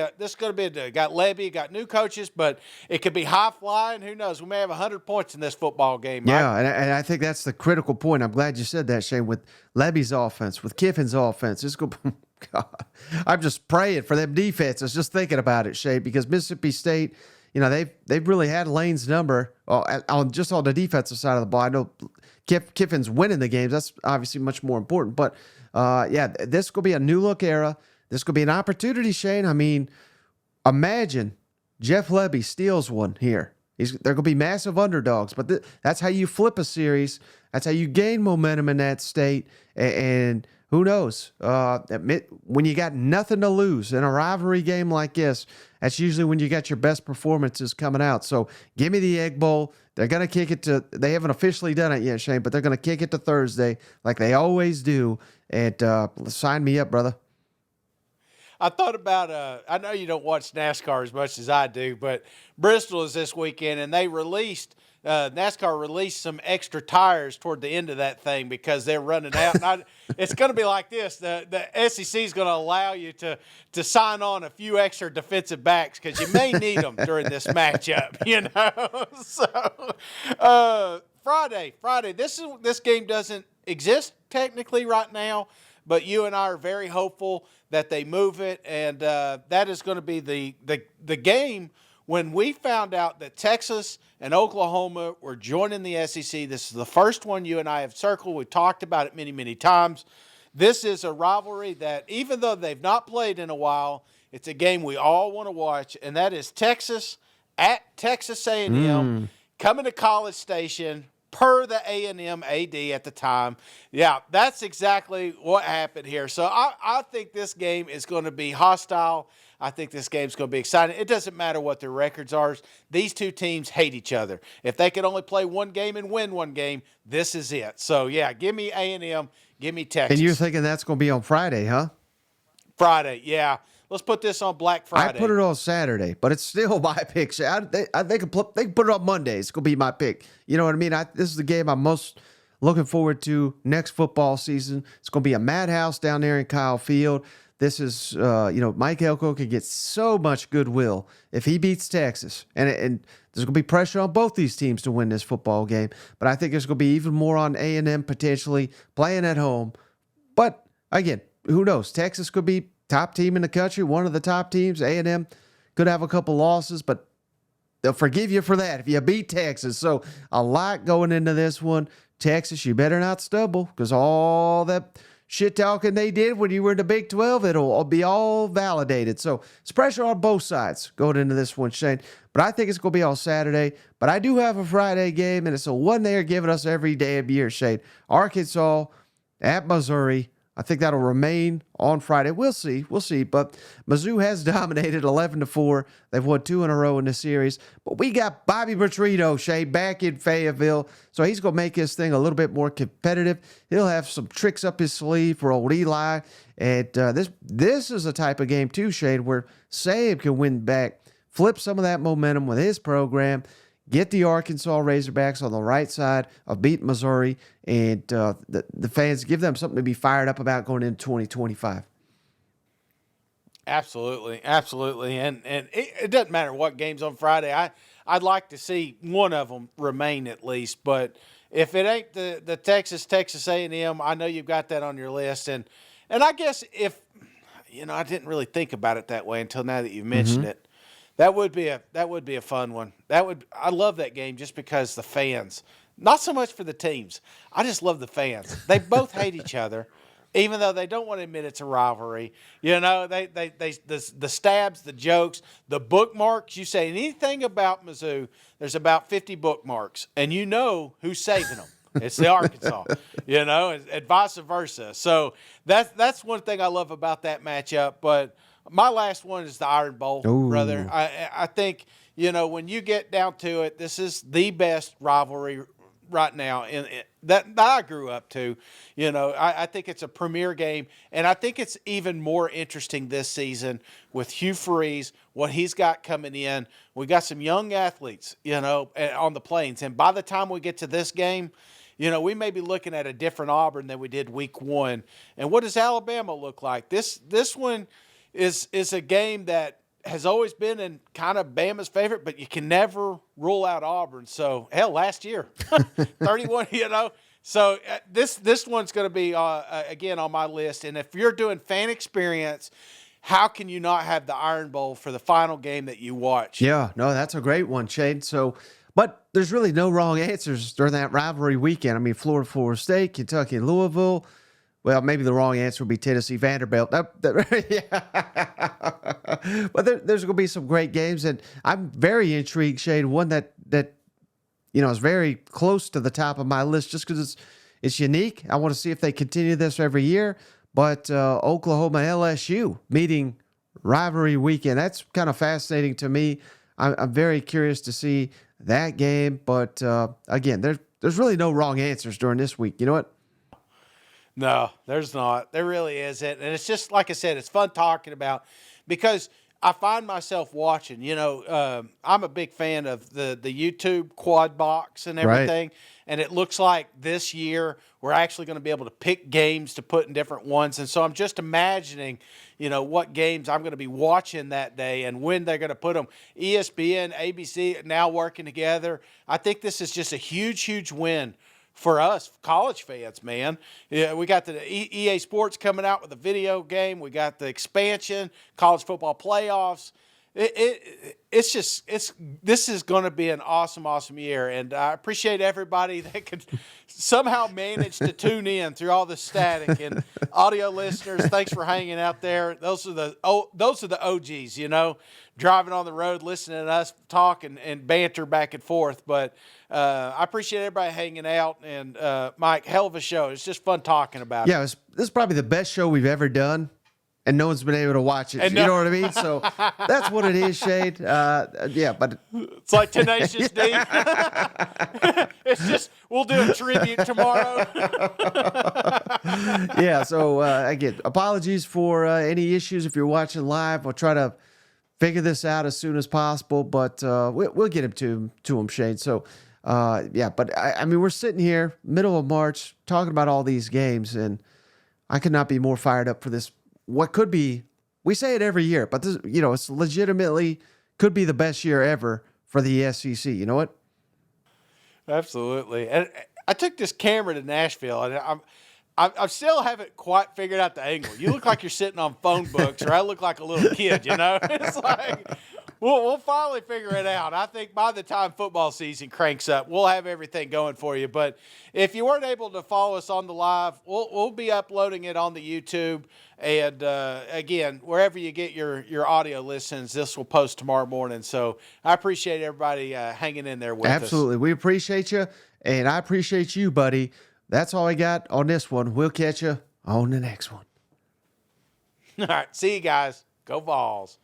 got Levy, got new coaches, but it could be high flying. Who knows? We may have 100 points in this football game. Right? Yeah, and I think that's the critical point. I'm glad you said that, Shane. With Levy's offense, with Kiffin's offense, it's going. God, I'm just praying for them defenses. Just thinking about it, Shane, because Mississippi State, they've really had Lane's number on the defensive side of the ball. I know Kiffin's winning the games. That's obviously much more important. But this could be a new look era. This could be an opportunity, Shane. I mean, imagine Jeff Levy steals one here. They're going to be massive underdogs, but that's how you flip a series. That's how you gain momentum in that state. And who knows? When you got nothing to lose in a rivalry game like this, that's usually when you got your best performances coming out. So give me the Egg Bowl. They're going to kick it to, they haven't officially done it yet, Shane, but they're going to kick it to Thursday like they always do. And sign me up, brother. I thought about, I know you don't watch NASCAR as much as I do, but Bristol is this weekend, and they NASCAR released some extra tires toward the end of that thing because they're running out. And it's going to be like this. The SEC is going to allow you to sign on a few extra defensive backs because you may need them during this matchup, So, Friday, this game doesn't exist technically right now, but you and I are very hopeful that they move it, and that is going to be the game when we found out that Texas and Oklahoma were joining the SEC. This is the first one you and I have circled. We've talked about it many, many times. This is a rivalry that, even though they've not played in a while, it's a game we all want to watch, and that is Texas at Texas A&M, coming to College Station, per the A&M AD at the time. Yeah, that's exactly what happened here. So I think this game is going to be hostile. I think this game's going to be exciting. It doesn't matter what their records are. These two teams hate each other. If they could only play one game and win one game, this is it. So, yeah, give me A&M, give me Texas. And you're thinking that's going to be on Friday, huh? Friday, yeah. Let's put this on Black Friday. I put it on Saturday, but it's still my pick. They can put it on Monday. It's going to be my pick. You know what I mean? This is the game I'm most looking forward to next football season. It's going to be a madhouse down there in Kyle Field. This is, Mike Elko could get so much goodwill if he beats Texas. And there's going to be pressure on both these teams to win this football game. But I think there's going to be even more on A&M potentially playing at home. But, again, who knows? Texas could be top team in the country, one of the top teams. A&M could have a couple losses, but they'll forgive you for that if you beat Texas. So a lot going into this one. Texas, you better not stumble, because all that shit talking they did when you were in the Big 12, it'll be all validated. So it's pressure on both sides going into this one, Shane. But I think it's going to be on Saturday. But I do have a Friday game, and it's the one they're giving us every day of year, Shane. Arkansas at Missouri. I think that'll remain on Friday. We'll see. But Mizzou has dominated 11-4. They've won 2 in a row in the series. But we got Bobby Petrino, Shane, back in Fayetteville. So he's going to make this thing a little bit more competitive. He'll have some tricks up his sleeve for old Eli. And this is a type of game, too, Shane, where Sam can win back, flip some of that momentum with his program, get the Arkansas Razorbacks on the right side of beating Missouri, and the fans, give them something to be fired up about going into 2025. Absolutely. And it doesn't matter what game's on Friday. I'd like to see one of them remain at least. But if it ain't the Texas A&M, I know you've got that on your list. And I guess if, I didn't really think about it that way until now that you've mentioned it. That would be a fun one. I love that game just because the fans, not so much for the teams. I just love the fans. They both hate each other, even though they don't want to admit it's a rivalry. The stabs, the jokes, the bookmarks. You say anything about Mizzou, there's about 50 bookmarks, and you know who's saving them. It's the Arkansas, and vice versa. So that's one thing I love about that matchup. But my last one is the Iron Bowl, brother. I think, when you get down to it, this is the best rivalry right now that I grew up to. I think it's a premier game, and I think it's even more interesting this season with Hugh Freeze, what he's got coming in. We got some young athletes, on the Plains, and by the time we get to this game, we may be looking at a different Auburn than we did week 1. And what does Alabama look like? This one is a game that has always been in kind of Bama's favorite, but you can never rule out Auburn. So, hell, last year, 31, So this one's going to be, again, on my list. And if you're doing fan experience, how can you not have the Iron Bowl for the final game that you watch? Yeah, no, that's a great one, Shane. So, but there's really no wrong answers during that rivalry weekend. I mean, Florida State, Kentucky, Louisville. Well, maybe the wrong answer would be Tennessee, Vanderbilt. But there's going to be some great games, and I'm very intrigued, Shane. One that is very close to the top of my list just because it's unique. I want to see if they continue this every year. But Oklahoma LSU meeting rivalry weekend, that's kind of fascinating to me. I'm very curious to see that game. But again, there's really no wrong answers during this week. You know what? No, there's not. There really isn't. And it's just, like I said, it's fun talking about because I find myself watching, I'm a big fan of the YouTube quad box and everything. Right. And it looks like this year we're actually going to be able to pick games to put in different ones. And so I'm just imagining, what games I'm going to be watching that day and when they're going to put them. ESPN, ABC now working together. I think this is just a huge, huge win for us college fans, man. Yeah, we got the EA Sports coming out with a video game. We got the expansion, college football playoffs. This is going to be an awesome year, and I appreciate everybody that could somehow manage to tune in through all the static. And audio listeners, thanks for hanging out there. Those are the OGs, driving on the road, listening to us talk and banter back and forth. But I appreciate everybody hanging out. And Mike, hell of a show. It's just fun talking about it. Yeah, this is probably the best show we've ever done. And no one's been able to watch it. You know what I mean? So that's what it is, Shade. Yeah, but it's like Tenacious D. It's just we'll do a tribute tomorrow. Yeah. So again, apologies for any issues if you're watching live. We'll try to figure this out as soon as possible, but we'll get him to him, Shade. So yeah, but I mean, we're sitting here middle of March talking about all these games, and I could not be more fired up for this. What could be, we say it every year, but this, it's legitimately could be the best year ever for the SEC. You know what? Absolutely. And I took this camera to Nashville, and I still haven't quite figured out the angle. You look like you're sitting on phone books, or I look like a little kid, you know? It's like, we'll finally figure it out. I think by the time football season cranks up, we'll have everything going for you. But if you weren't able to follow us on the live, we'll be uploading it on the YouTube. And, again, wherever you get your audio listens, this will post tomorrow morning. So I appreciate everybody hanging in there with us. Absolutely. We appreciate you, and I appreciate you, buddy. That's all I got on this one. We'll catch you on the next one. All right. See you guys. Go Vols.